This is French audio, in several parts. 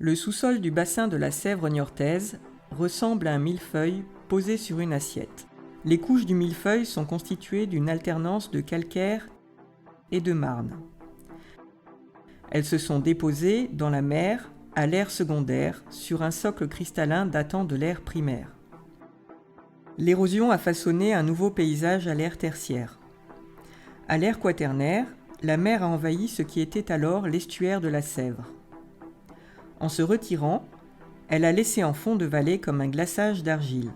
Le sous-sol du bassin de la Sèvre niortaise ressemble à un millefeuille posé sur une assiette. Les couches du millefeuille sont constituées d'une alternance de calcaire et de marne. Elles se sont déposées dans la mer à l'ère secondaire sur un socle cristallin datant de l'ère primaire. L'érosion a façonné un nouveau paysage à l'ère tertiaire. À l'ère quaternaire, la mer a envahi ce qui était alors l'estuaire de la Sèvre. En se retirant, elle a laissé en fond de vallée comme un glaçage d'argile,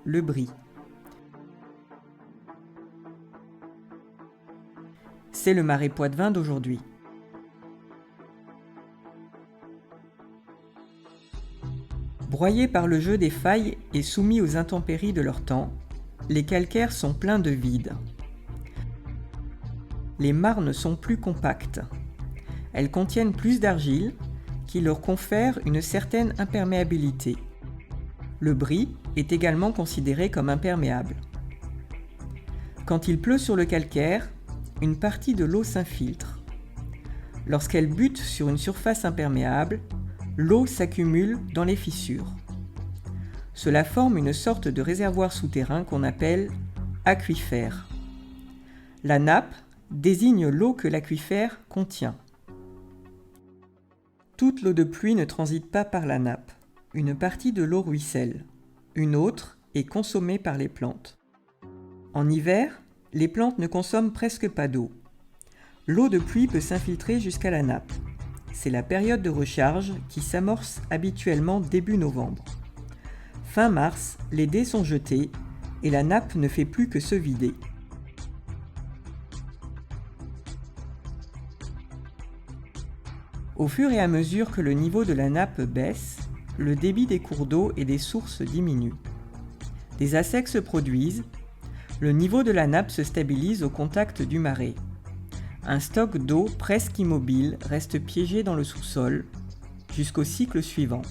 le brie. C'est le marais Poitevin d'aujourd'hui. Broyés par le jeu des failles et soumis aux intempéries de leur temps, les calcaires sont pleins de vide. Les marnes sont plus compactes. Elles contiennent plus d'argile, qui leur confère une certaine imperméabilité. Le brie est également considéré comme imperméable. Quand il pleut sur le calcaire, une partie de l'eau s'infiltre. Lorsqu'elle bute sur une surface imperméable, l'eau s'accumule dans les fissures. Cela forme une sorte de réservoir souterrain qu'on appelle aquifère. La nappe désigne l'eau que l'aquifère contient. Toute l'eau de pluie ne transite pas par la nappe. Une partie de l'eau ruisselle. Une autre est consommée par les plantes. En hiver, les plantes ne consomment presque pas d'eau. L'eau de pluie peut s'infiltrer jusqu'à la nappe. C'est la période de recharge qui s'amorce habituellement début novembre. Fin mars, les dés sont jetés et la nappe ne fait plus que se vider. Au fur et à mesure que le niveau de la nappe baisse, le débit des cours d'eau et des sources diminue. Des assecs se produisent, le niveau de la nappe se stabilise au contact du marais. Un stock d'eau presque immobile reste piégé dans le sous-sol jusqu'au cycle suivant.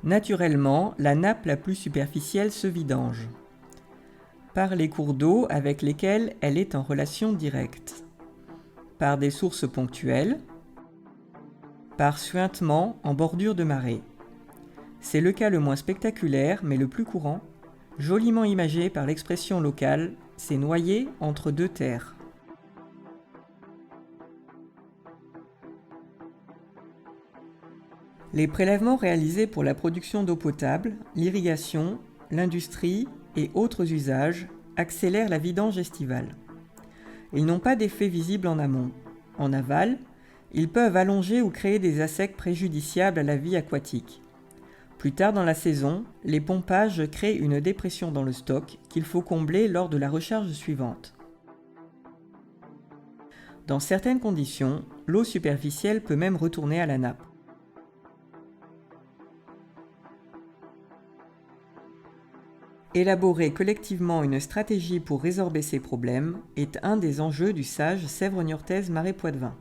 Naturellement, la nappe la plus superficielle se vidange par les cours d'eau avec lesquels elle est en relation directe, par des sources ponctuelles, par suintement en bordure de marais. C'est le cas le moins spectaculaire, mais le plus courant, joliment imagé par l'expression locale, c'est noyé entre deux terres. Les prélèvements réalisés pour la production d'eau potable, l'irrigation, l'industrie et autres usages accélèrent la vidange estivale. Ils n'ont pas d'effet visible en amont. En aval, ils peuvent allonger ou créer des assecs préjudiciables à la vie aquatique. Plus tard dans la saison, les pompages créent une dépression dans le stock qu'il faut combler lors de la recharge suivante. Dans certaines conditions, l'eau superficielle peut même retourner à la nappe. Élaborer collectivement une stratégie pour résorber ces problèmes est un des enjeux du SAGE Sèvre niortaise Marais Poitevin.